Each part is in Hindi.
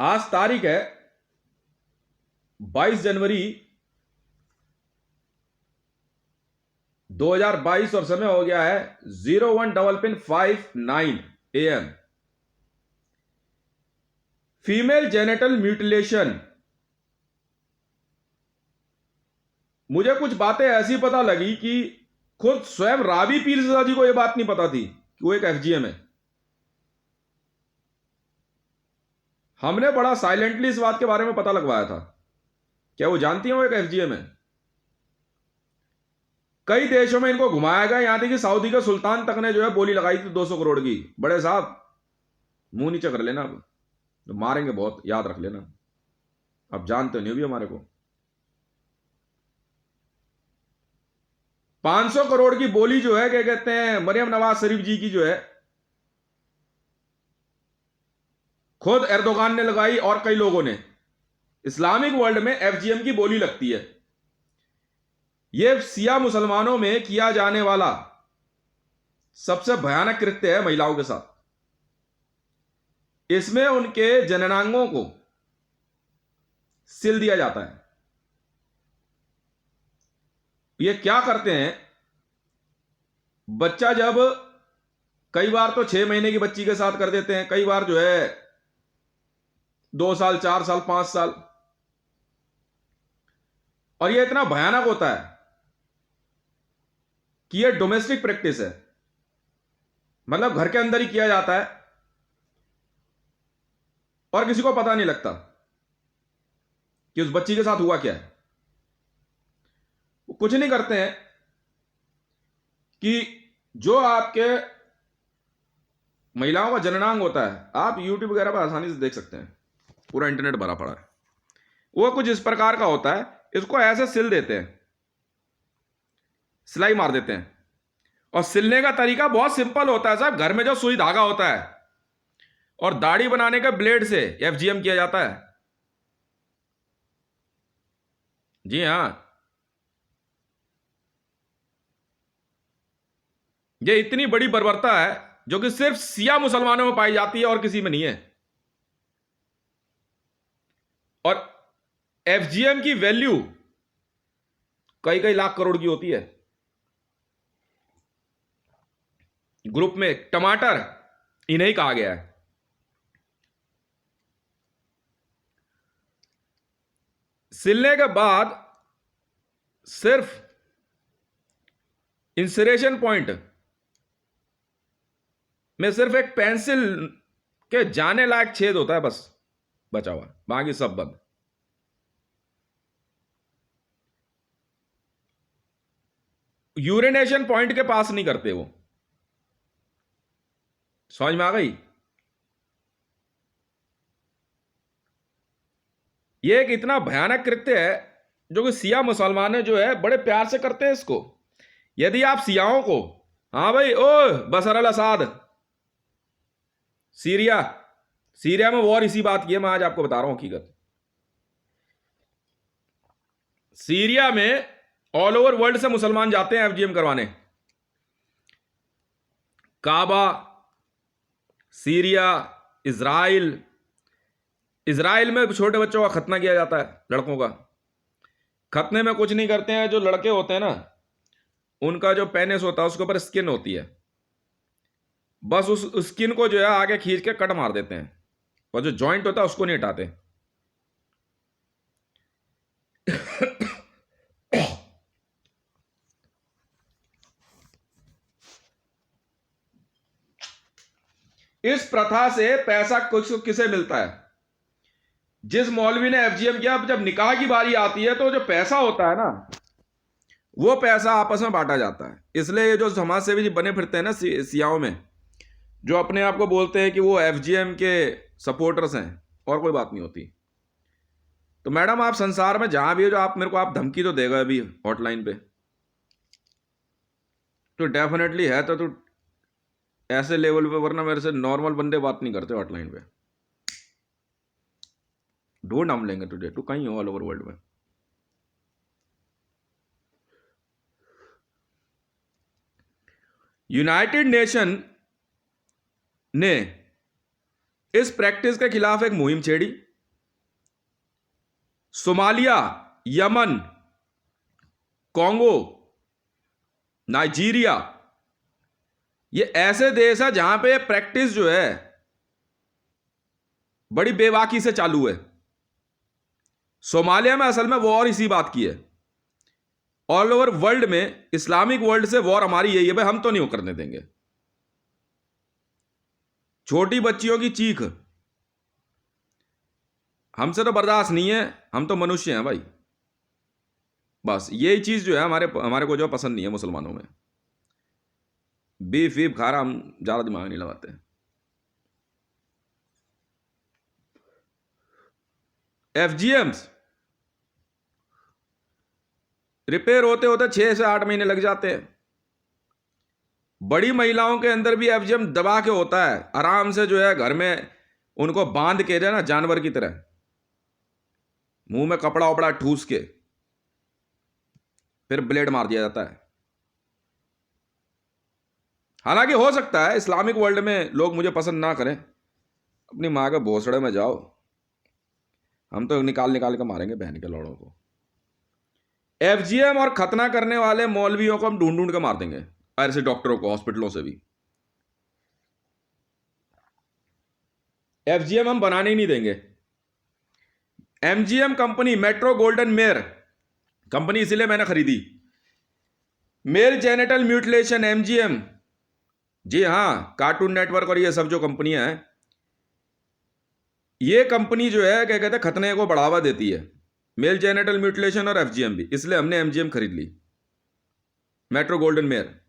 आज तारीख है 22 जनवरी 2022 और समय हो गया है 01:59 AM। फीमेल जेनिटल म्यूटिलेशन, मुझे कुछ बातें ऐसी पता लगी कि खुद स्वयं राबी पीरज़ादा जी को यह बात नहीं पता थी कि वो एक एफजीएम है। हमने बड़ा साइलेंटली इस बात के बारे में पता लगवाया था। क्या वो जानती हैं वो एक एफजीएम है? कई देशों में इनको घुमाया गया, यहां तक कि सऊदी के सुल्तान तक ने जो है बोली लगाई थी 200 करोड़ की। बड़े साहब मुंह नीचे कर लेना, अब तो मारेंगे बहुत, याद रख लेना। अब जानते नहीं भी हमारे को 500 करोड़ की बोली जो है, क्या कहते हैं, मरियम नवाज शरीफ जी की जो है, खुद एर्दोगान ने लगाई और कई लोगों ने। इस्लामिक वर्ल्ड में एफजीएम की बोली लगती है। यह सिया मुसलमानों में किया जाने वाला सबसे भयानक कृत्य है महिलाओं के साथ। इसमें उनके जननांगों को सिल दिया जाता है। ये क्या करते हैं, बच्चा जब, कई बार तो 6 महीने की बच्ची के साथ कर देते हैं, कई बार जो है 2 साल, 4 साल, 5 साल। और ये इतना भयानक होता है कि ये डोमेस्टिक प्रैक्टिस है, मतलब घर के अंदर ही किया जाता है और किसी को पता नहीं लगता कि उस बच्ची के साथ हुआ क्या है। वो कुछ नहीं करते हैं कि जो आपके महिलाओं का जननांग होता है, आप यूट्यूब वगैरह पर आसानी से देख सकते हैं, पूरा इंटरनेट भरा पड़ा है। वो कुछ इस प्रकार का होता है, इसको ऐसे सिल देते हैं, सिलाई मार देते हैं। और सिलने का तरीका बहुत सिंपल होता है साहब। घर में जो सुई धागा होता है और दाढ़ी बनाने के ब्लेड से एफजीएम किया जाता है। जी हां, ये इतनी बड़ी बर्बरता है जो कि सिर्फ सिया मुसलमानों में पाई जाती है और किसी में नहीं है। और एफजीएम की वैल्यू कई कई लाख करोड़ की होती है। ग्रुप में टमाटर इन्हें कहा गया है। सिलने के बाद सिर्फ इंसरेशन पॉइंट में सिर्फ एक पेंसिल के जाने लायक छेद होता है, बस बचा हुआ, बाकी सब बंद। यूरिनेशन पॉइंट के पास नहीं करते वो। समझ में आ गई? ये एक इतना भयानक कृत्य है जो कि सिया मुसलमान जो है बड़े प्यार से करते हैं इसको। यदि आप सियाओं को, हाँ भाई, ओ बशर अल असद, सीरिया में वॉर इसी बात की है। मैं आज आपको बता रहा हूं हकीकत। सीरिया में ऑल ओवर वर्ल्ड से मुसलमान जाते हैं एफजीएम करवाने। काबा, सीरिया, इजराइल में छोटे बच्चों का खतना किया जाता है, लड़कों का। खतने में कुछ नहीं करते हैं, जो लड़के होते हैं ना, उनका जो पेनिस होता है उसके ऊपर स्किन होती है, बस उस स्किन को जो है आगे खींच के कट मार देते हैं, और जो जॉइंट होता है उसको नहीं हटाते। इस प्रथा से पैसा कुछ किसे मिलता है? जिस मौलवी ने एफजीएम किया, जब निकाह की बारी आती है तो जो पैसा होता है ना, वो पैसा आपस में बांटा जाता है। इसलिए ये जो समाज सेवी बने फिरते हैं ना सियाओं में, जो अपने आप को बोलते हैं कि वो एफजीएम के सपोर्टर्स हैं, और कोई बात नहीं होती। तो मैडम, आप संसार में जहां भी हो, जो आप मेरे को आप धमकी तो देगा अभी हॉटलाइन पे, तो डेफिनेटली है तो तू ऐसे लेवल पे, वरना मेरे से नॉर्मल बंदे बात नहीं करते हॉटलाइन पे। ढूंढ हम लेंगे तुझे, तू कहीं हो ऑल ओवर वर्ल्ड में। यूनाइटेड नेशन ने इस प्रैक्टिस के खिलाफ एक मुहिम छेड़ी। सोमालिया, यमन, कॉन्गो, नाइजीरिया, ये ऐसे देश है जहां पे प्रैक्टिस जो है बड़ी बेबाकी से चालू है। सोमालिया में असल में वॉर इसी बात की है। ऑल ओवर वर्ल्ड में, इस्लामिक वर्ल्ड से वॉर हमारी यही है, भाई हम तो नहीं करने देंगे। छोटी बच्चियों की चीख हमसे तो बर्दाश्त नहीं है, हम तो मनुष्य हैं भाई। बस यही चीज जो है हमारे को जो पसंद नहीं है मुसलमानों में। बीफ वीफ खा रहा, हम ज्यादा दिमाग नहीं लगाते। एफजीएम्स रिपेयर होते होते 6 से 8 महीने लग जाते हैं। बड़ी महिलाओं के अंदर भी एफजीएम दबा के होता है, आराम से जो है घर में उनको बांध के ना जानवर की तरह मुंह में कपड़ा वपड़ा ठूस के फिर ब्लेड मार दिया जाता है। हालांकि हो सकता है इस्लामिक वर्ल्ड में लोग मुझे पसंद ना करें, अपनी माँ के भोसड़े में जाओ, हम तो निकाल निकाल के मारेंगे बहन के लौड़ों को। एफजीएम और खतना करने वाले मौलवियों को हम ढूंढ ढूंढ के मार देंगे, ऐसे डॉक्टरों को हॉस्पिटलों से भी। एफजीएम हम बनाने ही नहीं देंगे। MGM company, metro golden mayor company इसलिए मैंने खरीदी। मेल जेनिटल म्यूटिलेशन, एमजीएम, जी हां, कार्टून नेटवर्क और ये सब जो कंपनियां हैं, ये कंपनी जो है क्या कहते हैं खतने को बढ़ावा देती है। मेल जेनिटल म्यूटिलेशन और एफजीएम भी, इसलिए हमने एमजीएम खरीद ली, मेट्रो गोल्डन मेयर,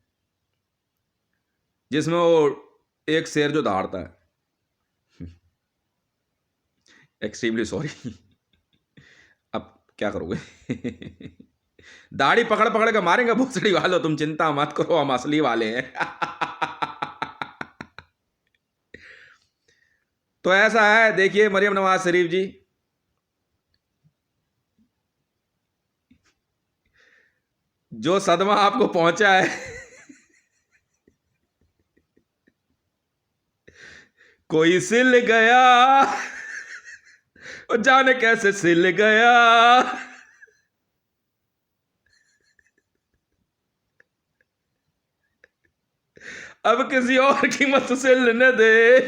जिसमें वो एक शेर जो दहाड़ता है। Extremely sorry. अब क्या करोगे? दाढ़ी पकड़ पकड़ के मारेंगे भोसड़ी वालों, तुम चिंता मत करो, हम असली वाले हैं। तो ऐसा है, देखिए मरियम नवाज शरीफ जी, जो सदमा आपको पहुंचा है, कोई सिल गया और जाने कैसे सिल गया, अब किसी और की मत सिलने दे।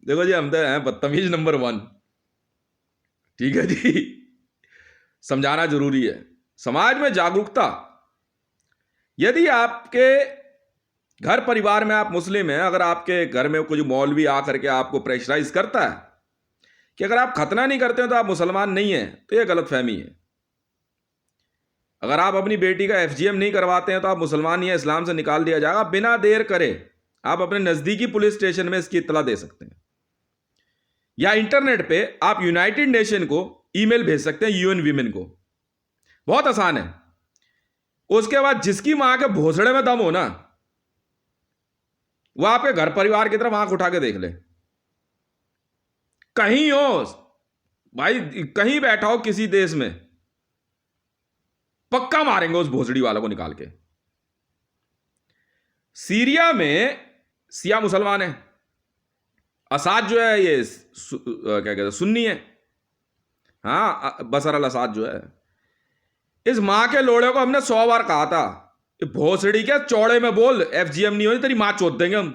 देखो जी, हम तो हैं बदतमीज नंबर 1, ठीक है जी। समझाना जरूरी है, समाज में जागरूकता। यदि आपके घर परिवार में आप मुस्लिम हैं, अगर आपके घर में कुछ मौलवी आकर के आपको प्रेशराइज करता है कि अगर आप खतना नहीं करते हो तो आप मुसलमान नहीं हैं, तो यह गलतफहमी है। अगर आप अपनी बेटी का एफजीएम नहीं करवाते हैं तो आप मुसलमान नहीं है, इस्लाम से निकाल दिया जाएगा। बिना देर करे आप अपने नजदीकी पुलिस स्टेशन में इसकी इत्तला दे सकते हैं, या इंटरनेट पे आप यूनाइटेड नेशन को ईमेल भेज सकते हैं, यूएन वीमेन को। बहुत आसान है। उसके बाद जिसकी मां के भोसड़े में दम हो ना, वह आपके घर परिवार की तरफ आंख उठा के देख ले। कहीं हो भाई, कहीं बैठा हो किसी देश में, पक्का मारेंगे उस भोसड़ी वालों को निकाल के। सीरिया में सिया मुसलमान है, असाद जो है ये क्या कहते हैं सुन्नी है। हाँ, बशर अल असाद जो है, इस मां के लोड़े को हमने 100 बार कहा था, भोसड़ी के चौड़े में बोल, एफजीएम नहीं होनी तेरी मां चोद देंगे हम।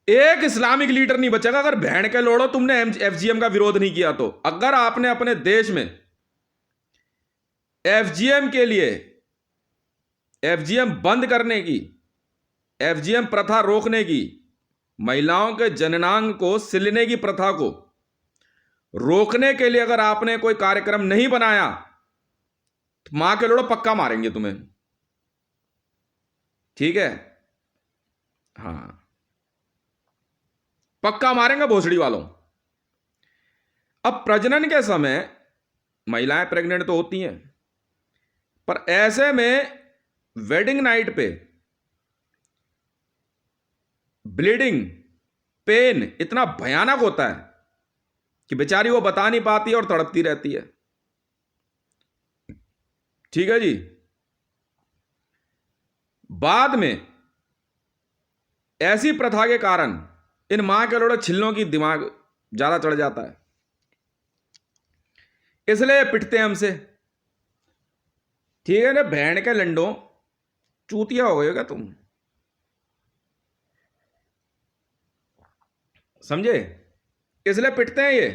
एक इस्लामिक लीडर नहीं बचेगा अगर बहन के लोड़ो तुमने एफजीएम का विरोध नहीं किया तो। अगर आपने अपने देश में एफजीएम के लिए, एफजीएम बंद करने की, एफजीएम प्रथा रोकने की, महिलाओं के जननांग को सिलने की प्रथा को रोकने के लिए अगर आपने कोई कार्यक्रम नहीं बनाया तो मां के लोड़ो पक्का मारेंगे तुम्हें, ठीक है? हां, पक्का मारेंगे भोसड़ी वालों। अब प्रजनन के समय महिलाएं प्रेग्नेंट तो होती हैं, पर ऐसे में वेडिंग नाइट पे ब्लीडिंग पेन इतना भयानक होता है कि बेचारी वो बता नहीं पाती और तड़पती रहती है, ठीक है जी। बाद में ऐसी प्रथा के कारण इन मां के लोड़े छिल्लों की दिमाग ज्यादा चढ़ जाता है, इसलिए पिटते हैं हमसे। ठीक है ना, बहन के लंडो, चूतिया हो गए हो क्या तुम, समझे, इसलिए पिटते हैं ये।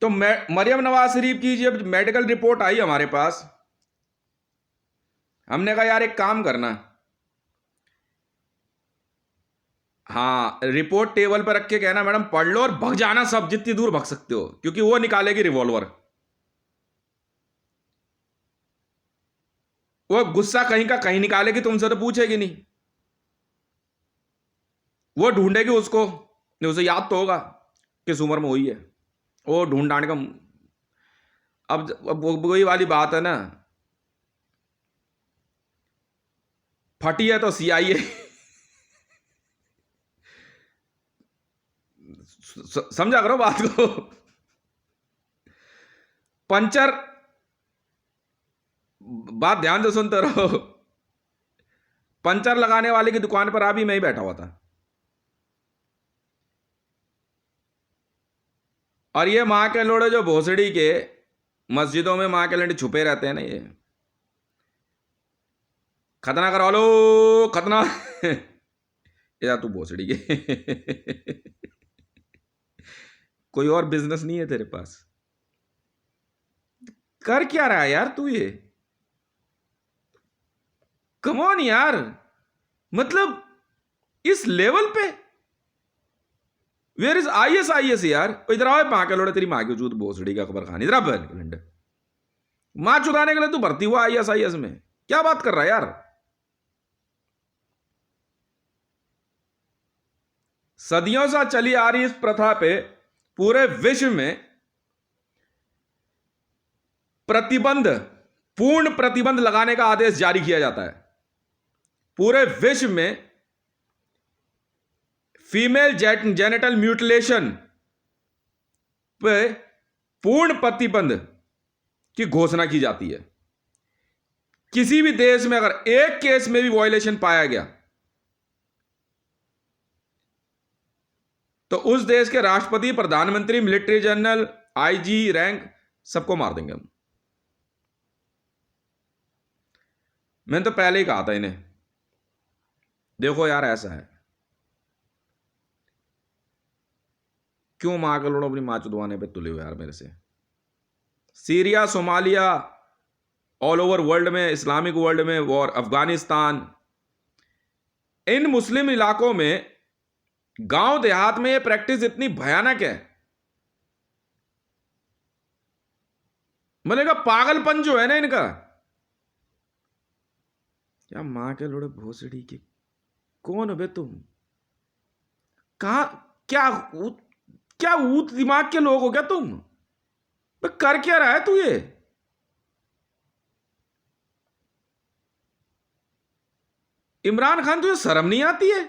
तो मरियम नवाज शरीफ की जब मेडिकल रिपोर्ट आई हमारे पास, हमने कहा यार एक काम करना, हाँ रिपोर्ट टेबल पर रख के कहना मैडम पढ़ लो और भग जाना सब, जितनी दूर भग सकते हो, क्योंकि वो निकालेगी रिवॉल्वर। वो गुस्सा कहीं का कहीं निकालेगी, तुमसे तो पूछेगी नहीं, वो ढूंढेगी उसको, उसे याद तो होगा किस उम्र में हुई है, वो ढूंढ डांड का। अब वही वाली बात है ना, फटी है तो सियाई है। समझा करो बात को, पंचर, बात ध्यान से सुनते रहो, पंचर लगाने वाले की दुकान पर अभी मैं ही बैठा हुआ था, और ये मां के लोड़े जो भोसड़ी के मस्जिदों में मां के लंडे छुपे रहते हैं ना, ये खतना करा लो खतना। या तू भोसड़ी के कोई और बिजनेस नहीं है तेरे पास, कर क्या रहा है यार तू ये, कम ऑन यार, मतलब इस लेवल पे, वेयर इज IS यार। इधर आओ मां के लोड़े, तेरी मां की जूत भोसड़ी का खबर खानी, इधर आ बहन के लंडे, मां चुदाने के लिए तू भर्ती हुआ IS में, क्या बात कर रहा है यार। सदियों से चली आ रही इस प्रथा पे पूरे विश्व में प्रतिबंध, पूर्ण प्रतिबंध लगाने का आदेश जारी किया जाता है। पूरे विश्व में फीमेल जेनिटल म्यूटिलेशन पे पूर्ण प्रतिबंध की घोषणा की जाती है। किसी भी देश में अगर एक केस में भी वायलेशन पाया गया तो उस देश के राष्ट्रपति, प्रधानमंत्री, मिलिट्री जनरल, IG रैंक सबको मार देंगे हम। मैंने तो पहले ही कहा था इन्हें, देखो यार ऐसा है, क्यों मां के लोड़ो अपनी मां चुदवाने पे तुले हो यार मेरे से। Syria, Somalia, all over world में, इस्लामिक वर्ल्ड में वॉर, अफगानिस्तान, इन मुस्लिम इलाकों में, गांव देहात में ये प्रैक्टिस इतनी भयानक है, मैंने कहा पागलपन जो है ना इनका, क्या मां के लोड़े भोसड़ी के, कौन हो बे तुम, कहा, क्या ऊत दिमाग के लोग हो क्या तुम, बे कर क्या रहा है तू ये। इमरान खान तुझे शर्म नहीं आती है,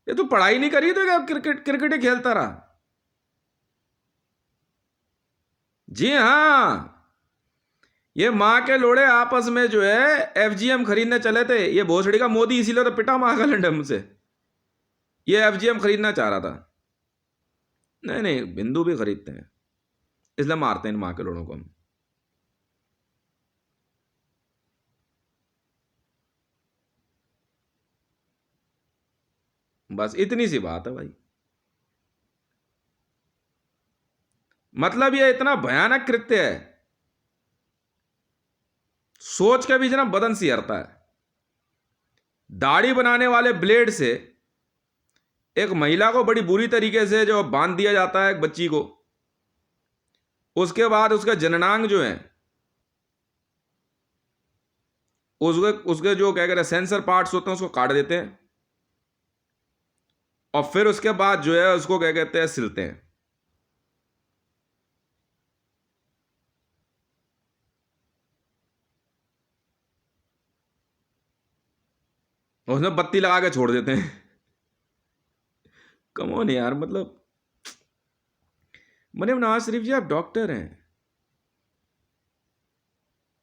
ये तू पढ़ाई नहीं करी तो क्या क्रिकेट ही खेलता रहा। जी हां, ये मां के लोड़े आपस में जो है FGM खरीदने चले थे, ये भोसड़ी का मोदी इसीलिए तो पिटा मां का लंडम से, ये FGM खरीदना चाह रहा था। नहीं नहीं, हिंदू भी खरीदते हैं, इसलिए मारते हैं इन मां के लोड़ों को हम। बस इतनी सी बात है भाई, मतलब ये इतना भयानक कृत्य है, सोच के भी जना बदन सिहरता है। दाढ़ी बनाने वाले ब्लेड से एक महिला को बड़ी बुरी तरीके से जो बांध दिया जाता है, एक बच्ची को, उसके बाद उसका जननांग जो है, उसके जो क्या कहते हैं सेंसर पार्ट्स होते हैं उसको काट देते हैं, और फिर उसके बाद जो है उसको क्या कहते हैं सिलते हैं। उसमें बत्ती लगा के छोड़ देते हैं। कम ऑन यार, मतलब मरियम नवाज शरीफ जी आप डॉक्टर हैं,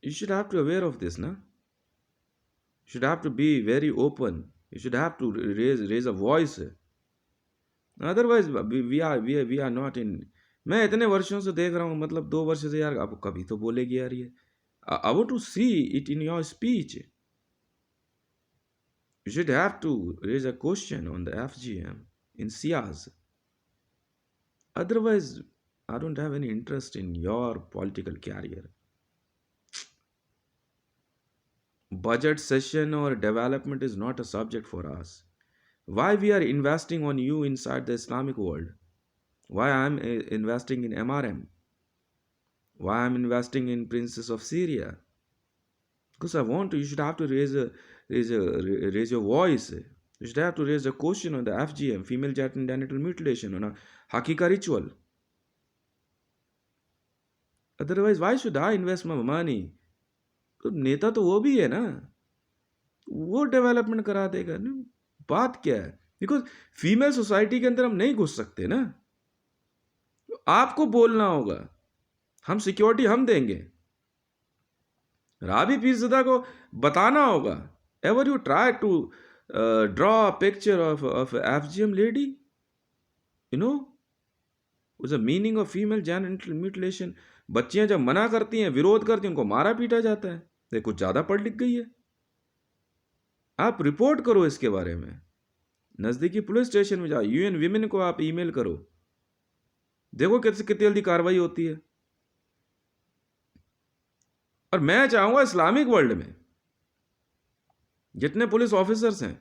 you should have to aware of this ना, should have to be very open, you should have to raise a voice, otherwise we are not in. मैं इतने वर्षों से देख रहा हूँ, मतलब 2 वर्ष से यार, अब कभी तो बोलेगी यार ये। I want to see it in your speech. You should have to raise a question on the FGM in SIAS. Otherwise, I don't have any interest in your political career. Budget session or development is not a subject for us. Why we are investing on you inside the Islamic world? Why I'm investing in MRM? Why I'm investing in Princess of Syria? Because I want to. You should have to raise your voice. You should have to raise a question on the FGM, female genital mutilation, on a Hakika ritual. Otherwise, why should I invest my money? तो नेता तो वो भी है ना, वो डेवलपमेंट करा देगा ना। बात क्या है? बिकॉज फीमेल सोसाइटी के अंदर हम नहीं घुस सकते ना, तो आपको बोलना होगा, हम सिक्योरिटी हम देंगे। राबी पीरज़दा को बताना होगा, ever you try to draw a picture of FGM lady, you know what's the meaning of female genital mutilation. बच्चियां जब मना करती हैं, विरोध करती हैं, उनको मारा पीटा जाता है। ये कुछ ज़्यादा पढ़ लिख गई है। आप रिपोर्ट करो इसके बारे में, नज़दीकी पुलिस स्टेशन में जाओ, यूएन विमेन को आप ईमेल करो, देखो कितनी जल्दी कार्रवाई होती है। और मैं चाहूंगा इस्लामिक वर्ल्ड में जितने पुलिस ऑफिसर्स हैं,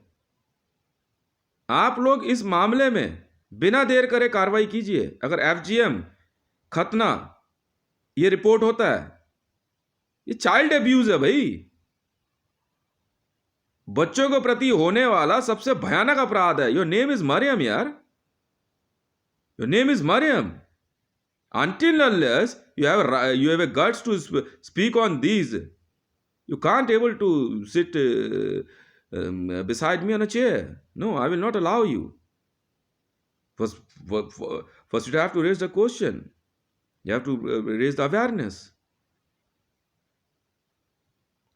आप लोग इस मामले में बिना देर करे कार्रवाई कीजिए। अगर एफजीएम खतना ये रिपोर्ट होता है, ये चाइल्ड अब्यूज है भाई। बच्चों के प्रति होने वाला सबसे भयानक अपराध है। योर नेम इज मरियम यार, your name is Mariam. Until unless you have a guts to speak on these, you can't able to sit beside me on a chair. No, I will not allow you. First you have to raise the question. You have to raise the awareness.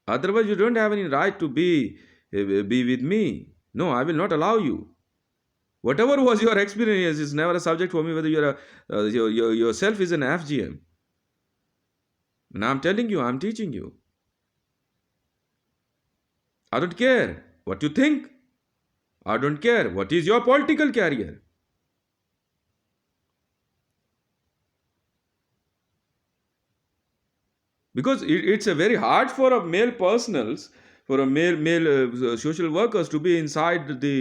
Otherwise, you don't have any right to be with me. No, I will not allow you. Whatever was your experience is never a subject for me, whether you're yourself is an FGM. And I'm telling you, I'm teaching you. I don't care what you think. I don't care what is your political career. Because it's a very hard for a male personals, for a male social workers to be inside the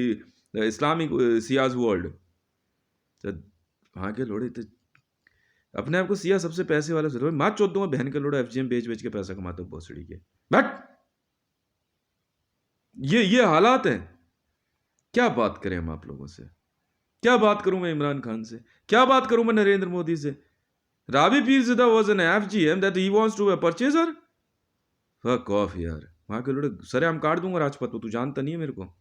Islamic Ciaz world. तो वहाँ के लोड़े तो अपने आप को सिया सबसे पैसे वाला सोच, माँ चोद दूंगा बहन के लोड़ा, एफजीएम बेच के पैसा कमाते हो भोसड़ी के। बट ये हालात हैं। क्या बात करें हम आप लोगों से? क्या बात करूं मैं इमरान खान से? क्या बात करूं मैं नरेंद्र मोदी से? Rabi Pirzada was an FGM that he wants to be a purchaser. Fuck off यार, वहाँ के लोड़े सरेआम काट दूंगा राजपथ को। तू जानता नहीं है मेरे को।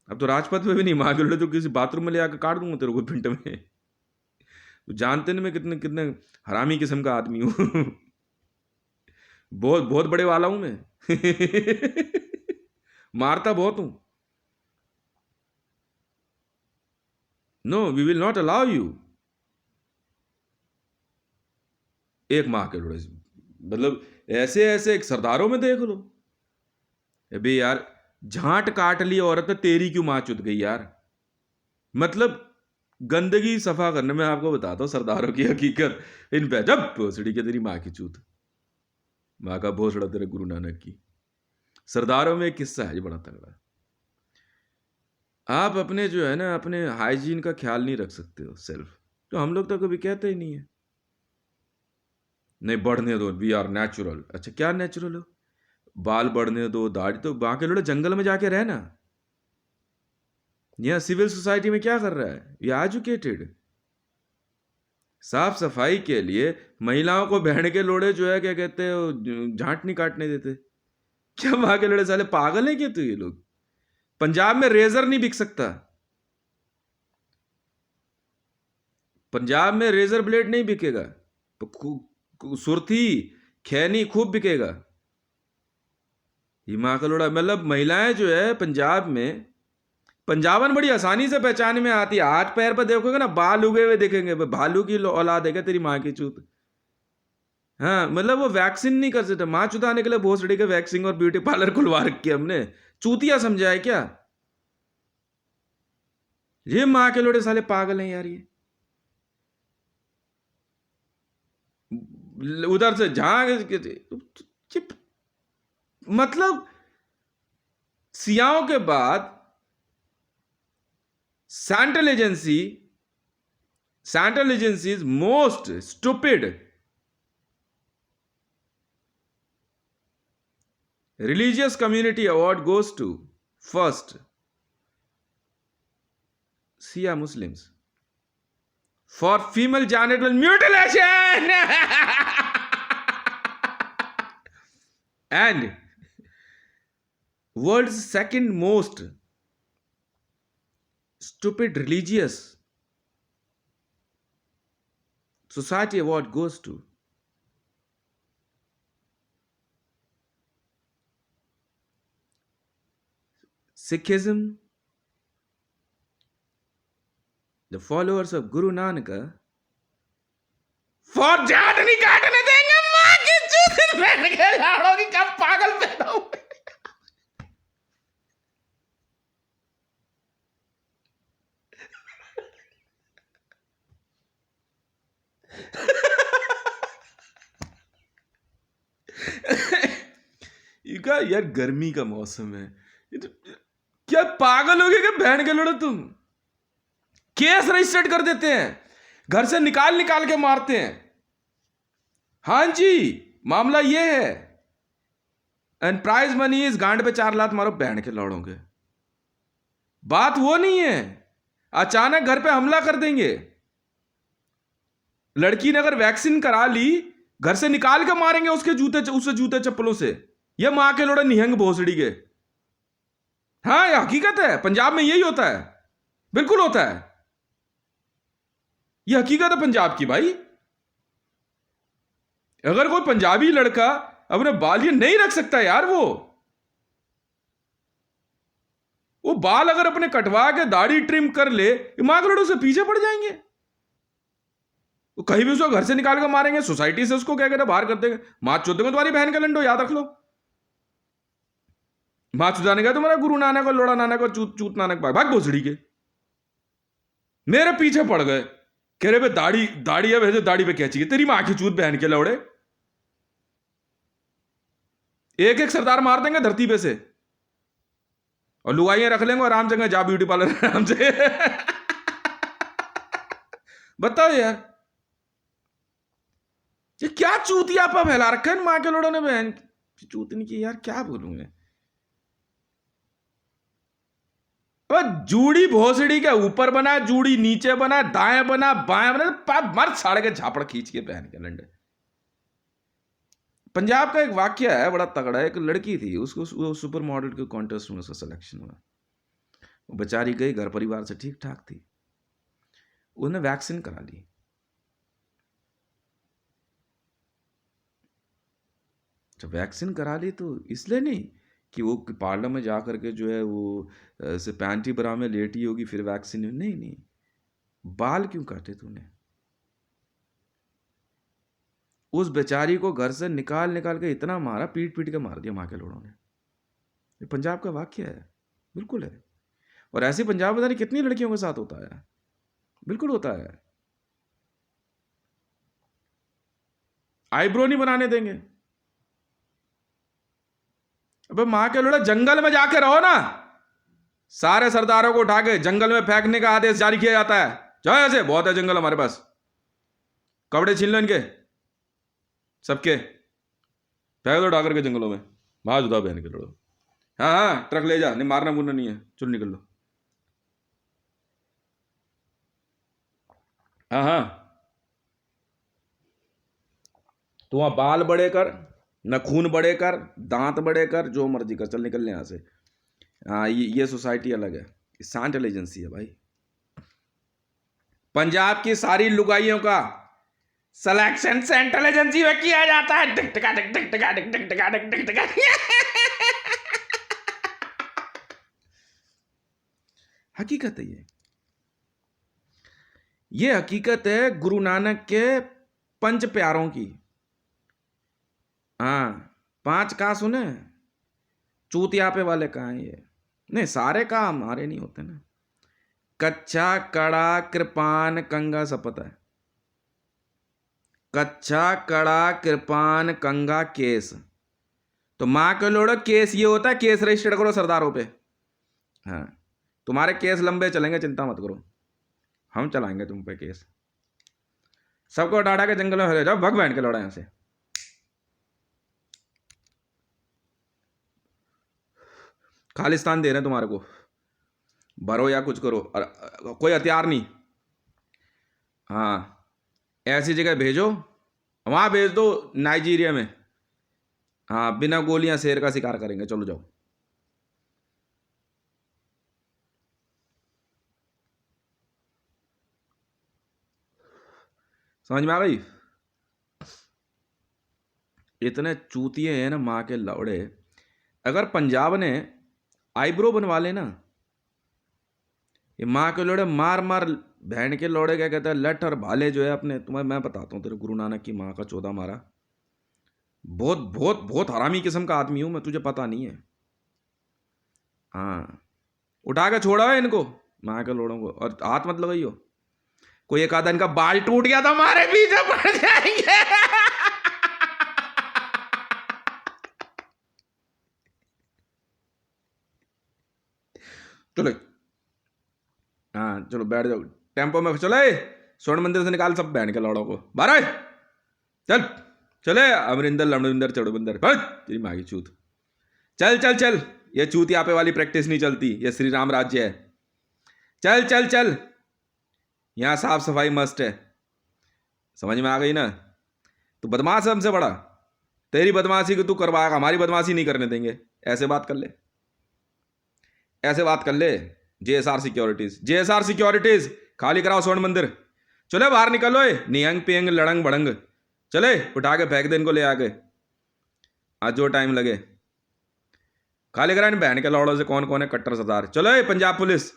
अब तो राजपथ में भी नहीं, मांग लो तो किसी बाथरूम में ले आकर काट दूंगा तेरे को पिंड में। तो जानते नहीं मैं कितने कितने हरामी किस्म का आदमी हूं। बहुत बहुत बड़े वाला हूं मैं। मारता बहुत हूं। No, we will not allow you. एक माँ के लोड़े, मतलब ऐसे ऐसे एक सरदारों में देख लो। अबे यार, झांट काट ली औरत तो तेरी क्यों माँ चुद गई यार? मतलब गंदगी सफा करने में आपको बताता हूँ सरदारों की हकीकत। इन पे जब भोसड़ी के तेरी माँ की चूत, माँ का भोसड़ा तेरे गुरु नानक की। सरदारों में एक किस्सा है जो बड़ा तगड़ा। आप अपने जो है ना, अपने हाइजीन का ख्याल नहीं रख सकते हो सेल्फ, तो हम लोग तो कभी कहते ही नहीं है। नहीं बढ़ने दो, वी आर नेचुरल। अच्छा क्या नेचुरल हो? बाल बढ़ने दो, दाढ़ी। तो बाकी लोग जंगल में जाके रहना। यह सिविल सोसाइटी में क्या कर रहा है? ये एजुकेटेड। साफ सफाई के लिए महिलाओं को बहन के लोड़े जो है क्या कहते हैं, झांट नहीं काटने देते। क्या वहां के लोड़े साले पागल है क्या? तो ये लोग पंजाब में रेजर नहीं बिक सकता। पंजाब में रेजर ब्लेड नहीं बिकेगा, सुरथी खैनी खूब बिकेगा। ये माँ का लोड़ा। मतलब महिलाएं जो है पंजाब में पंजाबन बड़ी आसानी से पहचान में आती है। हाथ पैर पर देखोगे ना, बाल उगे हुए दिखेंगे, भालू की औलाद है क्या तेरी माँ की चूत। हाँ, मतलब वो वैक्सीन नहीं कर सकते, माँ चुदाने के लिए भोसड़ी के वैक्सीन और ब्यूटी पार्लर खुलवा रखी है हमने। चूतिया समझा है क्या ये? माँ के लोड़े साले पागल हैं यार ये। उधर से चिप, मतलब सियाओं के बाद central agency is most stupid religious community award goes to first Shia Muslims for female genital mutilation and world's second most stupid religious society award goes to Sikhism, the followers of Guru Nanak, for Jat नहीं काटने देंगे माँ की चूत बहन के लाड़ों की, कब पागल पैदा हुए। यार गर्मी का मौसम है, क्या पागल हो गए क्या बहन के लड़ो तुम? केस रजिस्टर्ड कर देते हैं, घर से निकाल निकाल के मारते हैं। हाँ जी, मामला ये है। एंड प्राइज मनी इज गांड पे 4 लात मारो बहन के लड़ोगे। बात वो नहीं है अचानक घर पे हमला कर देंगे। लड़की ने अगर वैक्सीन करा ली, घर से निकाल के मारेंगे उसके जूते चप्पलों से। ये मां के लोड़े निहंग भोसड़ी के। हाँ, यह हकीकत है, पंजाब में यही होता है, बिल्कुल होता है। यह हकीकत है पंजाब की भाई। अगर कोई पंजाबी लड़का अपने बाल ये नहीं रख सकता यार, वो बाल अगर अपने कटवा के दाढ़ी ट्रिम कर ले, मां के लोड़ों से पीछे पड़ जाएंगे। वो कहीं भी उसको घर से निकाल कर मारेंगे, सोसाइटी से उसको क्या कहते बाहर कर देंगे। मां चुदेंगे तुम्हारी बहन का लंडो, याद रख लो। मां चुदाने का तुम्हारा गुरु नानक और लोड़ा नानक और चूत नानक भाग भोसड़ी के। मेरे पीछे पड़ गए, कह रहे दाढ़ी है वैसे दाढ़ी पे क्या चाहिए तेरी मां की चूत बहन के लौड़े। एक एक सरदार मार देंगे धरती पे से, और लुगाइयां रख लेंगे और आराम से जा ब्यूटी पार्लर आराम से। बताओ यार, ये क्या चूतियापा फैला रखा है मां के लोड़ों ने बहन चूतनी की। यार क्या बोलूं मैं, जूड़ी भोसड़ी के ऊपर बना, जूड़ी नीचे बना, दाएं बना, बाएं बना, मर साड़ के झापड़ खींच के पहन के लंडे। पंजाब का एक वाक्य है बड़ा तगड़ा है। एक लड़की थी, उसको सुपर मॉडल के कॉन्टेस्ट में उसका सिलेक्शन हुआ। वो बेचारी गई, घर परिवार से ठीक ठाक थी, उसने वैक्सीन करा ली। जब वैक्सीन करा ली तो इसलिए नहीं कि वो पार्लर में जा करके जो है वो से पैंटी बरा में लेटी होगी फिर वैक्सीन, नहीं। बाल क्यों काटे तूने? उस बेचारी को घर से निकाल के इतना मारा, पीट के मार दिया मां के लोड़ों ने। ये पंजाब का वाक्य है, बिल्कुल है। और ऐसे पंजाब में कितनी लड़कियों के साथ होता है, बिल्कुल होता है। आईब्रो नहीं बनाने देंगे। अबे मां के लोड़ा, जंगल में जाके रहो ना। सारे सरदारों को उठा के जंगल में फेंकने का आदेश जारी किया जाता है। जाओ ऐसे, बहुत है जंगल हमारे पास, कपड़े छीन लो इनके सबके, फेंक दो डाकर के जंगलों में। भाग जुदा बहन के लोड़ो। हाँ, ट्रक ले जा, नहीं मारना मुरना नहीं है, चल निकल लो। हाँ, तू वहां बाल बड़े कर, नखून बड़े कर, दांत बड़े कर, जो मर्जी कर, चल निकल यहां से। हाँ, ये सोसाइटी अलग है, सेंट्रल एजेंसी है भाई। पंजाब की सारी लुगाइयों का सिलेक्शन सेंट्रल एजेंसी में किया जाता है। टिक टिका टिक टिक टिका टिक टिक टिका टिक टिक टिका। हकीकत है ये हकीकत है गुरु नानक के पंच प्यारों की। हाँ, 5 कहाँ सुने? चूतियापे वाले कहाँ हैं ये? नहीं, सारे काम हमारे नहीं होते ना। कच्चा, कड़ा, कृपान, कंगा सब पता है। कच्चा, कड़ा, कृपान, कंगा, केस। तो माँ के लोड़ो केस ये होता है, केस रजिस्टर्ड करो सरदारों पे। हाँ, तुम्हारे केस लंबे चलेंगे, चिंता मत करो, हम चलाएंगे तुम पे केस। सबको डाटा के जंगल में ले जाओ, भग बैठ के लौड़ा यहां से। खालिस्तान दे रहे हैं तुम्हारे को, भरो या कुछ करो, कोई हथियार नहीं। हाँ, ऐसी जगह भेजो, वहां भेज दो नाइजीरिया में। हाँ, बिना गोलियां शेर का शिकार करेंगे, चलो जाओ। समझ में आ गई? इतने चूतिए हैं ना माँ के लौड़े। अगर पंजाब ने आईब्रो बनवा लेना, ये माँ के लौड़े मार मार बहन के लौड़े क्या कहते हैं, लठ और भाले जो है अपने, तुम्हें मैं बताता हूँ तेरे गुरु नानक की माँ का 14 मारा। बहुत बहुत बहुत हरामी किस्म का आदमी हूं मैं, तुझे पता नहीं है। हाँ, उठा के छोड़ा है इनको, माँ के लोड़ों को, और हाथ मत लगाइयो। कोई एक आधा इनका बाल टूट गया तो हमारे पीछे पड़ जाएंगे। चलो, हाँ चलो बैठ जाओ टेम्पो में, चले स्वर्ण मंदिर से निकाल सब बहन के लौड़ों को बारह। चल चले अमरिंदर लमरिंदर चढ़ोबिंदर, तेरी माँ की चूत। चल चल चल, ये चूत यापे वाली प्रैक्टिस नहीं चलती, ये श्री राम राज्य है। चल चल चल, यहाँ साफ सफाई मस्ट है। समझ में आ गई ना? तू बदमाश है हमसे बड़ा, तेरी बदमाशी को तू करवाएगा, हमारी बदमाशी नहीं करने देंगे। ऐसे बात कर ले, ऐसे बात कर ले। जेएसआर सिक्योरिटीज, जेएसआर सिक्योरिटीज खाली कराओ स्वर्ण मंदिर। चले बाहर निकलो, नियंग पियंग लड़ंग बड़ंग, चले उठा के फेंक दे इनको ले आके, आज जो टाइम लगे। खाली करा इन बहन के लौड़ों से, कौन कौन है कट्टर सरदार। चलो पंजाब पुलिस।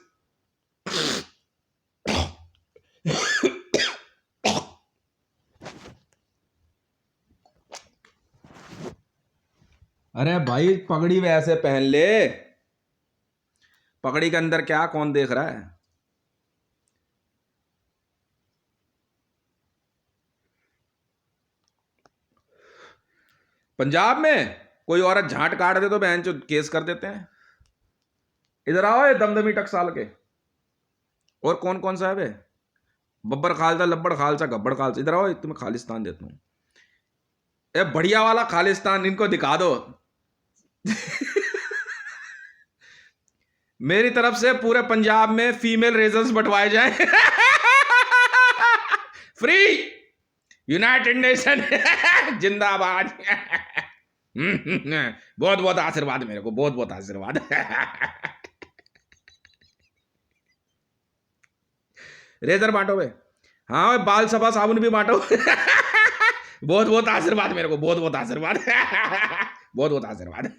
अरे भाई पगड़ी वैसे पहन ले, पगड़ी के अंदर क्या कौन देख रहा है? पंजाब में कोई औरत झांट काट दे तो बहन चो केस कर देते हैं। इधर आओ, ये दमदमी टकसाल के। और कौन कौन सा है बे? बब्बर खालसा, लब्बड़ खालसा, गब्बड़ खालसा। इधर आओ, तुम्हें खालिस्तान देता हूं, ए बढ़िया वाला खालिस्तान इनको दिखा दो। मेरी तरफ से पूरे पंजाब में फीमेल रेजर्स बंटवाए जाए। फ्री, यूनाइटेड नेशन जिंदाबाद। बहुत बहुत आशीर्वाद मेरे को, बहुत बहुत आशीर्वाद। रेजर बांटो बे, हाँ बाल सफा साबुन भी बांटो। बहुत बहुत आशीर्वाद मेरे को, बहुत बहुत आशीर्वाद। बहुत बहुत आशीर्वाद।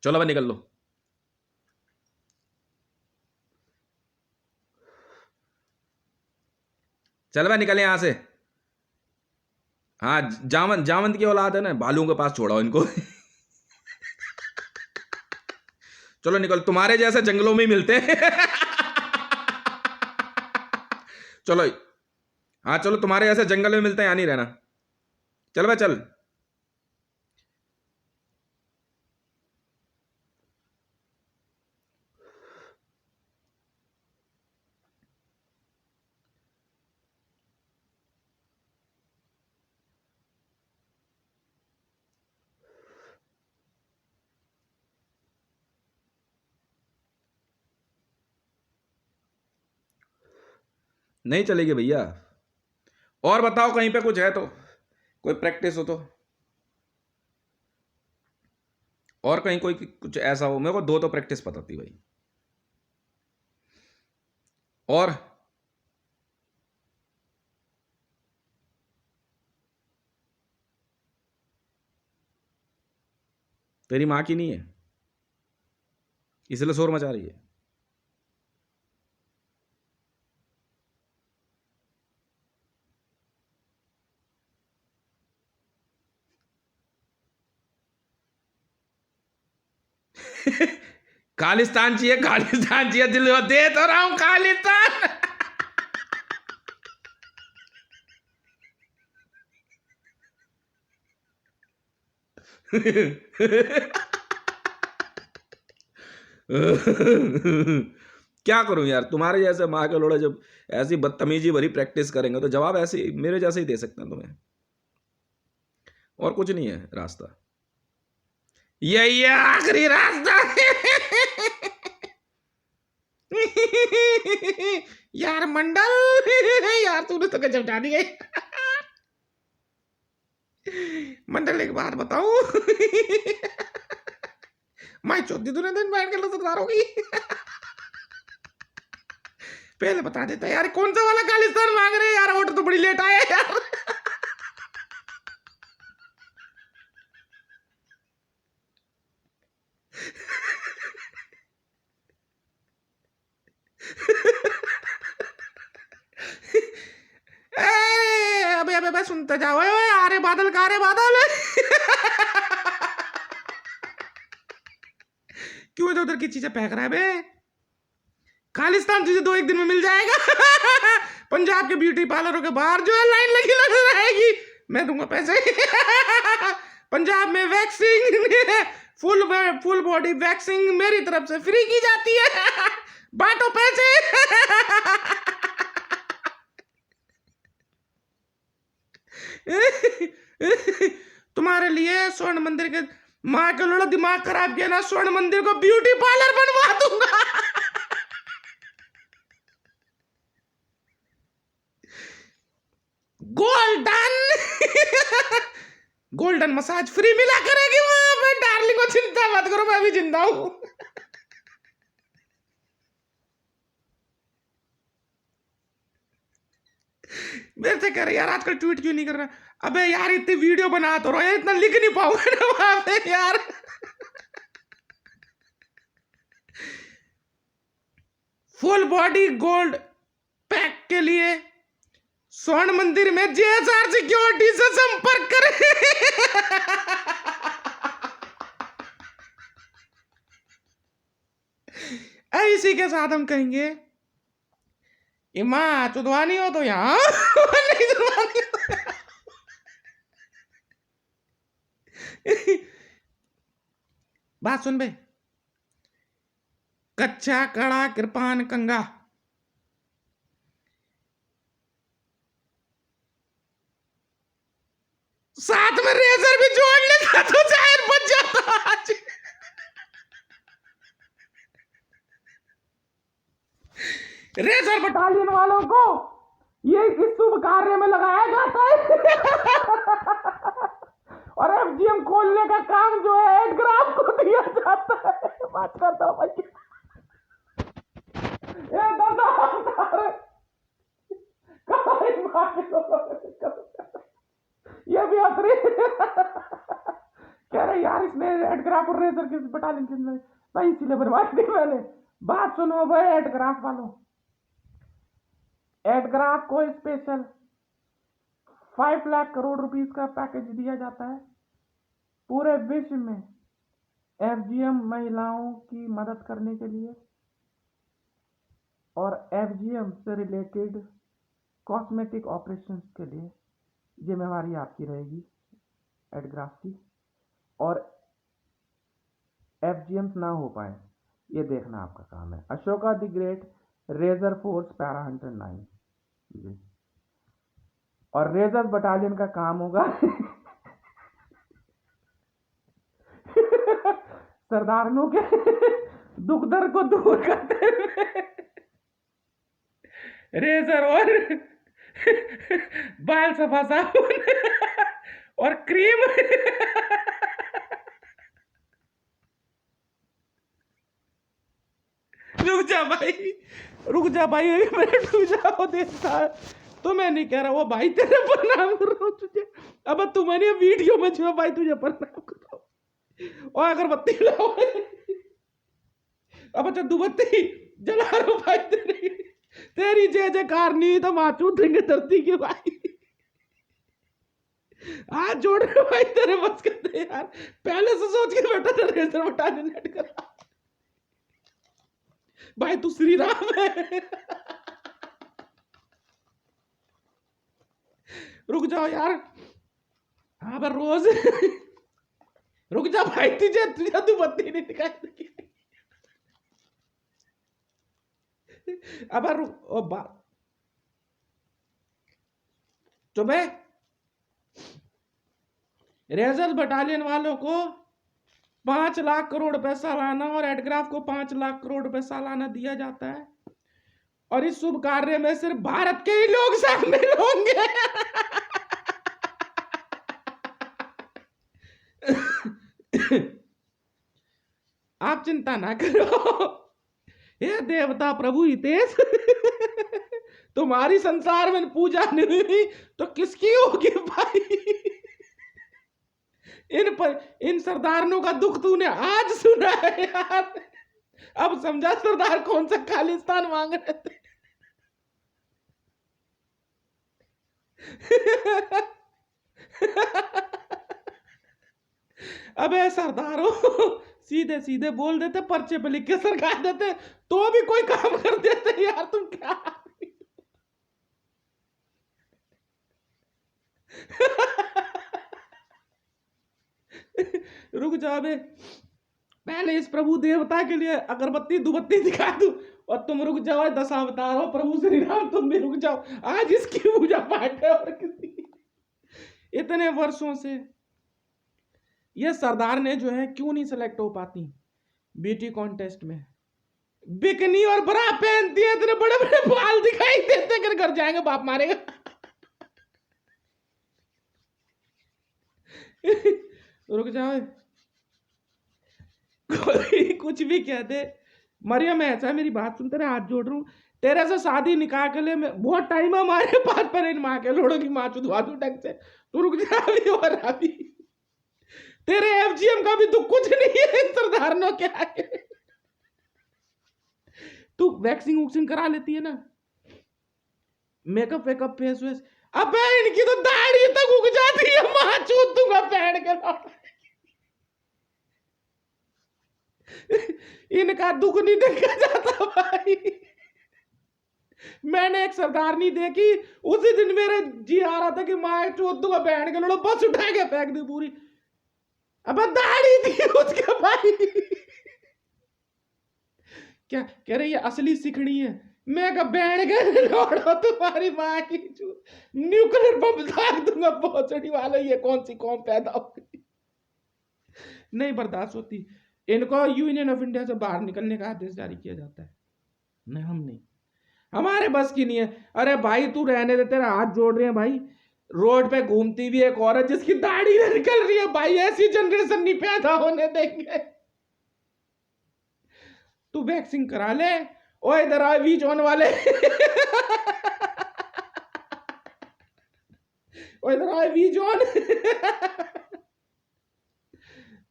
चलो भाई निकल लो। चल भाई निकले यहां से। हाँ, जामन जामंत की औलाद है ना, भालुओं के पास छोड़ाओ इनको। चलो निकल, तुम्हारे जैसे जंगलों में ही मिलते हैं। चलो, हाँ चलो, तुम्हारे जैसे जंगल में मिलते हैं, यहां नहीं रहना। चल भाई चल। नहीं चलेगी भैया। और बताओ कहीं पे कुछ है तो, कोई प्रैक्टिस हो तो, और कहीं कोई कुछ ऐसा हो। मेरे को 2 तो प्रैक्टिस पता थी भाई। और तेरी माँ की नहीं है, इसलिए शोर मचा रही है। खालिस्तान चाहिए, खालिस्तान चाहिए, दिल दे तो रहा हूं खालिस्तान। क्या करूं यार, तुम्हारे जैसे माँ के लोड़े जब ऐसी बदतमीजी भरी प्रैक्टिस करेंगे तो जवाब ऐसे मेरे जैसे ही दे सकते हैं तुम्हें, और कुछ नहीं है रास्ता, यही है आखिरी रास्ता। यार मंडल, यार तूने तो गजब डाली है। मंडल एक बात बताऊं, मैं 14 दिन बैठ के लसदार होगी। पहले बता देता यार, कौन सा वाला खालिस्तान मांग रहे हैं यार, ऑर्डर तो बड़ी लेट आया यार। अबे अबे अबे सुनते जाओ, अरे बादल का, अरे बादल। क्यों इधर उधर की चीजें फेंक रहा है बे? खालिस्तान तुझे 2-1 दिन में मिल जाएगा। पंजाब के ब्यूटी पार्लरों के बाहर जो है लाइन लगी नजर रहेगी, मैं दूंगा पैसे। पंजाब में वैक्सिंग, फुल बॉडी वैक्सिंग मेरी तरफ से फ्री की जाती है, बांटो पैसे। तुम्हारे लिए स्वर्ण मंदिर के माँ का लोड़ा दिमाग खराब किया ना, स्वर्ण मंदिर को ब्यूटी पार्लर बनवा दूंगा। गोल्डन मसाज फ्री मिला करेगी वहां पे, डार्लिंग को चिंता मत करो, मैं अभी जिंदा हूं। मेरे से कह रहे यार आजकल ट्वीट क्यों नहीं कर रहा? अबे यार इतनी वीडियो बना तो रहा है, इतना लिख नहीं पाऊंगा ना वहां पे यार। फुल बॉडी गोल्ड पैक के लिए स्वर्ण मंदिर में JSR सिक्योरिटी से संपर्क करें। इसी के साथ हम कहेंगे, इमा चुदवानी हो तो यहाँ नहीं चुदवानी हो। बात सुन बे, कच्चा कड़ा कृपान कंगा, साथ में रेजर भी जोड़ लेता तो शायद बच जाता आज। रेजर बटालियन वालों को ये इस शुभ कार्य में लगाया जाता है। और FGM खोलने का काम जो है एडग्राफ को दिया जाता है। बात करता हूं भाई, ये भी आखिरी कह रहे यार, इसने एडग्राफ और रेजर के बटालियन के भाई इसीलिए बनवा दी मैंने। बात सुनो भाई एडग्राफ वालों, एडग्राफ को स्पेशल 5 लाख करोड़ रुपीस का पैकेज दिया जाता है। पूरे विश्व में FGM महिलाओं की मदद करने के लिए और FGM से रिलेटेड कॉस्मेटिक ऑपरेशंस के लिए जिम्मेवारी आपकी रहेगी एडग्राफ की। और FGM ना हो पाए ये देखना आपका काम है। Ashoka the great, razor force, para hunter 9 जी। और रेजर बटालियन का काम होगा सरदारों के दुख दर्द को दूर करते हुए रेजर और बाल सफा साबुन और क्रीम। रुक जा भाई, रुक जा भाई, एक मिनट रुक जा। वो देखता है तो मैं नहीं कह रहा, वो भाई तेरे प्रणाम कर रहा हूं तुझे। अब तू मैंने वीडियो में जो भाई तुझे प्रणाम कर रहा हूं। और अगरबत्ती लाओ, अब चद्दूबत्ती जला रहा भाई, तेरी जय जयकार नहीं तो माचू देंगे धरती के भाई। हाथ जोड़ रहे भाई, तेरे बस करते यार, पहले से सोच के बैठा था रेजर बटाने नेट करा। भाई तू श्री राम है। रुक जाओ यार, हाँ पर रोज रुक जा भाई, तुझे तुझे तू बत्ती नहीं दिखाई। अब चुपे। रेजर बटालियन वालों को 5 लाख करोड़ रुपए सालाना और एडग्राफ को 5 लाख करोड़ रुपए सालाना दिया जाता है, और इस शुभ कार्य में सिर्फ भारत के ही लोग शामिल होंगे। आप चिंता ना करो, हे देवता प्रभु हितेश, तुम्हारी संसार में पूजा नहीं हुई तो किसकी होगी भाई। इन सरदारों का दुख तूने आज सुना है यार। अब समझा सरदार कौन सा खालिस्तान मांग रहे थे। अबे सरदारों, सीधे सीधे बोल देते, पर्चे पे लिख के सरका देते, तो भी कोई काम कर देते यार। तुम क्या रुक जाओ बे, पहले इस प्रभु देवता के लिए अगरबत्ती दुबत्ती दिखा दूं, और तुम रुक जाओ। 10 अवतार हो प्रभु श्री राम, तुम भी रुक जाओ। आज इसकी पूजा पाठ है और किसी। इतने वर्षों से ये सरदार ने जो है क्यों नहीं सेलेक्ट हो पाती ब्यूटी कॉन्टेस्ट में। बिकनी और बरा पहनती है, इतने बड़े बड़े बाल दिखाई देते, कर घर जाएंगे बाप मारेगा। रुक जाओ, कोई कुछ भी कह दे। मरियम ऐसा, मेरी बात सुन, तेरे हाथ जोड़ रहा हूं, तेरे से शादी निकाह के लिए मैं बहुत टाइम है हमारे पास, पर इन माँ के लोड़ों की माँ चुदवा दूं ढंग से। तू रुक जा अभी, और अभी तेरे एफजीएम का भी दुख कुछ नहीं है इन सरदारनों के आगे। तू वैक्सिंग वैक्सिंग करा लेती है ना, मेकअप वेकअप फेस वेस। अबे इनकी तो दाढ़ी तक उग जाती है, मां चूत दूंगा पहन के। इनका दुख नहीं देखा जाता भाई। मैंने एक सरदारनी देखी, उसी दिन मेरे जी आ रहा था कि माँ चूत दूंगा पहन के, लोड़ो बस उठा के फेंक दी पूरी। अब दाढ़ी थी उसके भाई। क्या कह रही है, असली सिखड़ी है। मैं कहा बैठ गए लौड़ो तुम्हारी माँ की चूत, न्यूक्लियर बम दाग दूंगा भोसड़ी वाले। ये कौन सी कौम पैदा हो गई, नहीं बर्दाश्त होती। इनको यूनियन ऑफ इंडिया से बाहर निकलने का आदेश जारी किया जाता है। नहीं, हम नहीं, हमारे बस की नहीं है। अरे भाई तू रहने दे, तेरा हाथ जोड़ रहे हैं भाई। रोड पे घूमती भी एक औरत जिसकी दाढ़ी निकल रही है भाई, ऐसी जनरेशन नहीं पैदा होने देंगे। तू वैक्सिंग करा ले। ओ इधर आ वी जोन वाले। ओ इधर आ वी जोन।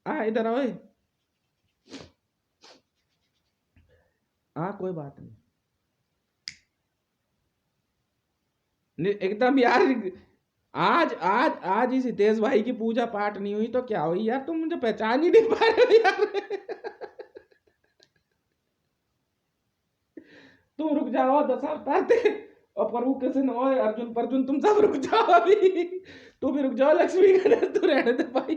आ इधर आओ। हाँ कोई बात नहीं, एकदम यार। आज आज आज इस हितेश भाई की पूजा पाठ नहीं हुई तो क्या हुई यार, तुम मुझे पहचान ही नहीं पा रहे हो यार। तुम रुक जाओ, 10 अवतार थे, और प्रभु कृष्ण और अर्जुन परजुन, तुम सब रुक जाओ अभी। तू भी रुक जाओ, लक्ष्मी गणेश तू रहने दे भाई।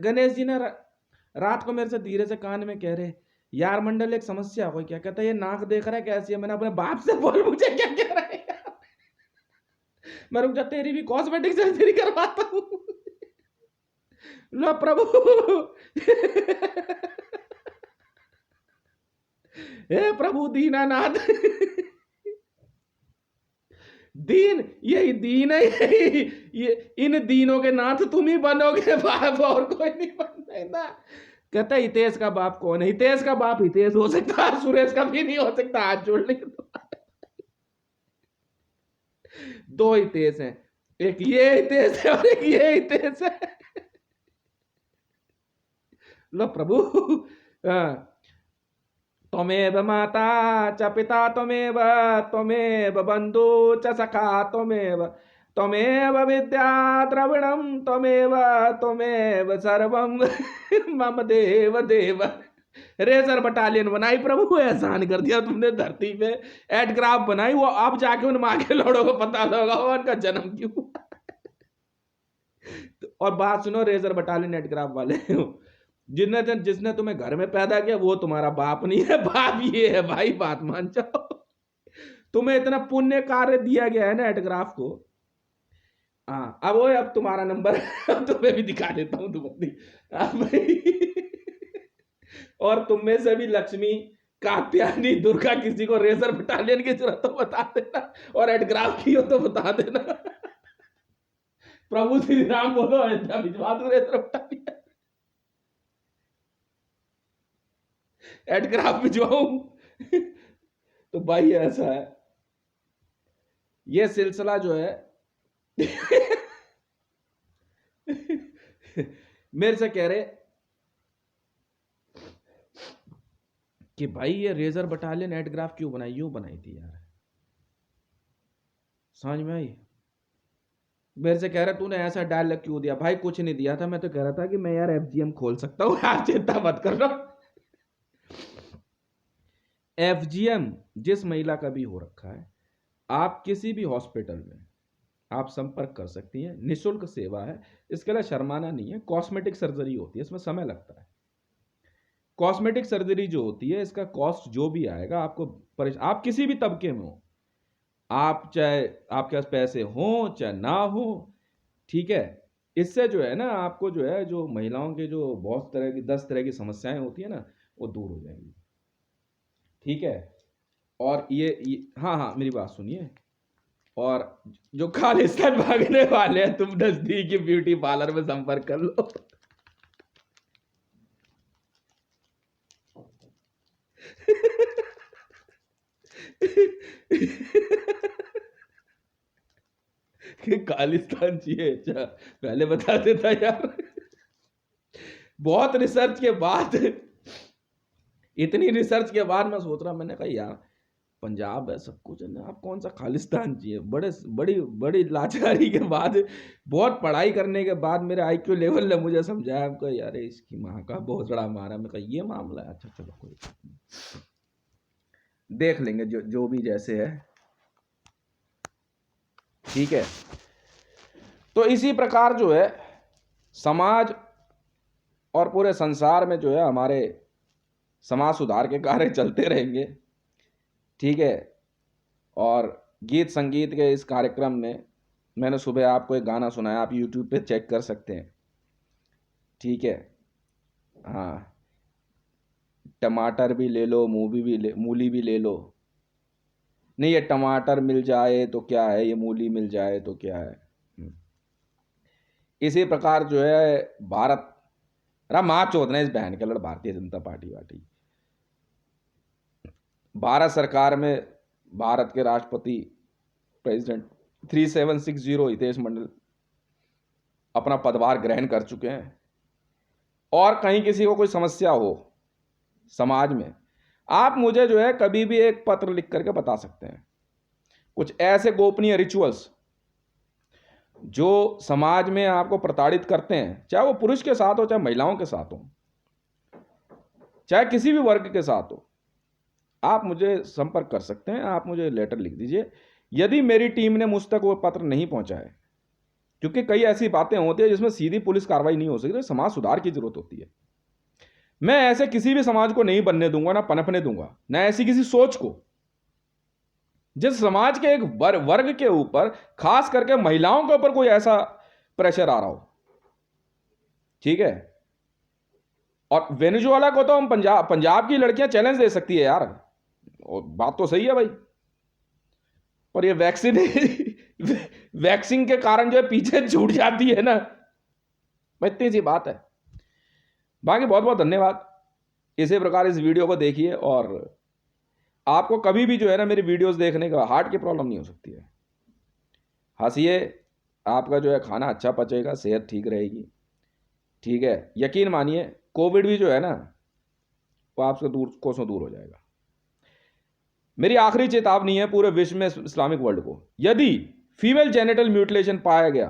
गणेश जी ने रात को मेरे से धीरे से कान में कह रहे, यार मंडल एक समस्या हो गई। क्या कहता है, ये नाक देख रहा है कैसी है। मैंने अपने बाप से बोल, मुझे क्या कह रहा है यार। मैं रुक जा, तेरी भी कॉस्मेटिक सर्जरी करवाता हूं। लो प्रभु। हे प्रभु दीनानाथ। दीन, यही दीन है, ये इन दीनों के नाथ तुम ही बनोगे बाप, और कोई नहीं बनता। कहता है हितेश का बाप कौन है? हितेश का बाप हितेश हो सकता है, सुरेश का भी नहीं हो सकता। हाथ जोड़ ले। दो हितेश हैं, एक ये हितेश है और एक ये हितेश है। लो प्रभु। त्वमेव माता च पिता त्वमेव, त्वमेव बंधु च सखा त्वमेव, त्वमेव विद्या द्रविणम त्वमेव, त्वमेव सर्वम मम देव देव। रेजर बटालियन बनाई प्रभु, एहसान कर दिया तुमने धरती पे, एडक्राफ्ट बनाई, वो अब जाके उन माँ के लौड़ों को पता लगा उनका जन्म क्यों हुआ। और बात सुनो, रेजर बटालियन एडक्राफ्ट वाले, जिसने तुम्हें घर में पैदा किया वो तुम्हारा बाप नहीं है, बाप ये है भाई, बात मान जाओ। तुम्हें इतना पुण्य कार्य दिया गया है ना एडक्राफ्ट को। हाँ, अब वो अब तुम्हारा नंबर अब तुम्हें भी दिखा देता हूँ तुम अपनी। हाँ भाई। और तुम में से भी लक्ष्मी, कात्यायनी, दुर्गा, किसी को रेजर बटालियन की जरूरत तो बता देना, और एडग्राफ की हो तो बता देना। प्रभु श्री राम बोलो, अयोध्या भिजवा दो रेजर बटालियन, एडग्राफ भिजवाऊं। तो भाई ऐसा है ये सिलसिला जो है। मेरे से कह रहे कि भाई ये रेजर बटालियन एडग्राफ क्यों बनाई, यूं बनाई थी यार, समझ में आई। मेरे से कह रहा तूने ऐसा डायलॉग क्यों दिया, भाई कुछ नहीं दिया था, मैं तो कह रहा था कि मैं यार एफजीएम खोल सकता हूं, आप चिंता मत करना। एफजीएम जिस महिला का भी हो रखा है, आप किसी भी हॉस्पिटल में आप संपर्क कर सकती हैं, निःशुल्क सेवा है, इसके लिए शर्माना नहीं है। कॉस्मेटिक सर्जरी होती है, इसमें समय लगता है। कॉस्मेटिक सर्जरी जो होती है, इसका कॉस्ट जो भी आएगा आपको, आप किसी भी तबके में हो, आप चाहे आपके पास पैसे हो चाहे ना हो, ठीक है, इससे जो है ना आपको जो है, जो महिलाओं के जो बहुत तरह की 10 तरह की समस्याएं होती है ना, वो दूर हो जाएंगी, ठीक है। और ये हाँ हाँ मेरी बात सुनिए, और जो खालिस्तान भागने वाले हैं, तुम नजदीकी ब्यूटी पार्लर में संपर्क कर लो। कि खालिस्तान चाहिए, अच्छा पहले बता देता यार। बहुत रिसर्च के बाद, इतनी रिसर्च के बाद मैं सोच रहा, मैंने कहा यार पंजाब है, सब कुछ है ना, आप कौन सा खालिस्तान चाहिए। बड़ी बड़ी लाचारी के बाद, बहुत पढ़ाई करने के बाद मेरे आईक्यू लेवल ने मुझे समझाया, हमको यार इसकी माँ का बहुत बड़ा मारा। मैं कहा ये मामला है, अच्छा चलो कोई देख लेंगे, जो भी जैसे है, ठीक है। तो इसी प्रकार जो है समाज और पूरे संसार में जो है हमारे समाज सुधार के कार्य चलते रहेंगे, ठीक है। और गीत संगीत के इस कार्यक्रम में मैंने सुबह आपको एक गाना सुनाया, आप यूट्यूब पे चेक कर सकते हैं, ठीक है। हाँ, टमाटर भी ले लो, मूली भी ले लो, नहीं ये टमाटर मिल जाए तो क्या है, ये मूली मिल जाए तो क्या है। इसी प्रकार जो है भारत, माँ चौथ ने इस बहन के लड़ भारतीय जनता पार्टी वाटी, भारत सरकार में भारत के राष्ट्रपति प्रेसिडेंट 3760 हितेश मंडल अपना पदभार ग्रहण कर चुके हैं। और कहीं किसी को कोई समस्या हो समाज में, आप मुझे जो है कभी भी एक पत्र लिख करके बता सकते हैं। कुछ ऐसे गोपनीय रिचुअल्स जो समाज में आपको प्रताड़ित करते हैं, चाहे वो पुरुष के साथ हो, चाहे महिलाओं के साथ हो, चाहे किसी भी वर्ग के साथ हो, आप मुझे संपर्क कर सकते हैं। आप मुझे लेटर लिख दीजिए। यदि मेरी टीम ने मुझ तक वो पत्र नहीं पहुंचाए, क्योंकि कई ऐसी बातें होती है जिसमें सीधी पुलिस कार्रवाई नहीं हो सकती, तो समाज सुधार की जरूरत होती है। मैं ऐसे किसी भी समाज को नहीं बनने दूंगा, ना पनपने दूंगा, ना ऐसी किसी सोच को जिस समाज के एक वर्ग के ऊपर, खास करके महिलाओं के ऊपर कोई ऐसा प्रेशर आ रहा हो, ठीक है। और वेनेजुएला को तो हम पंजाब की लड़कियां चैलेंज दे सकती है यार, और बात तो सही है भाई, पर ये वैक्सीन के कारण जो है पीछे छूट जाती है ना, इतनी सी बात है। बाकी बहुत बहुत धन्यवाद। इसी प्रकार इस वीडियो को देखिए, और आपको कभी भी जो है ना मेरी वीडियोस देखने का हार्ट की प्रॉब्लम नहीं हो सकती है। हंसिए, आपका जो है खाना अच्छा पचेगा, सेहत ठीक रहेगी, ठीक है। यकीन मानिए कोविड भी जो है ना वो आपसे कोसों दूर हो जाएगा। मेरी आखिरी चेतावनी है पूरे विश्व में, इस्लामिक वर्ल्ड को, यदि फीमेल जेनिटल म्यूटिलेशन पाया गया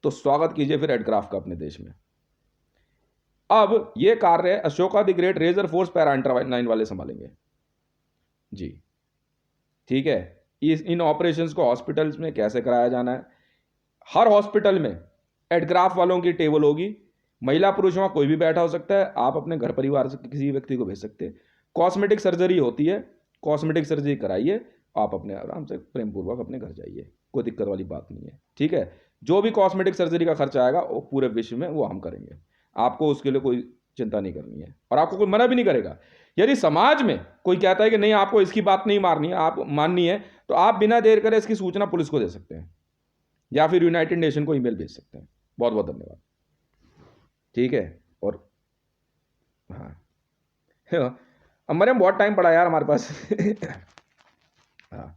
तो स्वागत कीजिए फिर एडक्राफ्ट का अपने देश में। अब ये कार्य Ashoka the great razor force para hunter 9 वाले संभालेंगे जी। ठीक है, इन ऑपरेशंस को हॉस्पिटल्स में कैसे कराया जाना है, हर हॉस्पिटल में एडग्राफ वालों की टेबल होगी, महिला पुरुष वहां कोई भी बैठा हो सकता है, आप अपने घर परिवार से किसी व्यक्ति को भेज सकते हैं। कॉस्मेटिक सर्जरी होती है, कॉस्मेटिक सर्जरी कराइए, आप अपने आराम से प्रेम पूर्वक अपने घर जाइए, कोई दिक्कत वाली बात नहीं है। ठीक है, जो भी कॉस्मेटिक सर्जरी का खर्चा आएगा वो पूरे विश्व में वो हम करेंगे, आपको उसके लिए कोई चिंता नहीं करनी है, और आपको कोई मना भी नहीं करेगा। यदि समाज में कोई कहता है कि नहीं आपको इसकी बात नहीं मारनी है, आप माननी है, तो आप बिना देर करे इसकी सूचना पुलिस को दे सकते हैं या फिर यूनाइटेड नेशन को ईमेल भेज सकते हैं। बहुत बहुत धन्यवाद। ठीक है, और हाँ अब मरियम बहुत टाइम पड़ा यार हमारे पास हाँ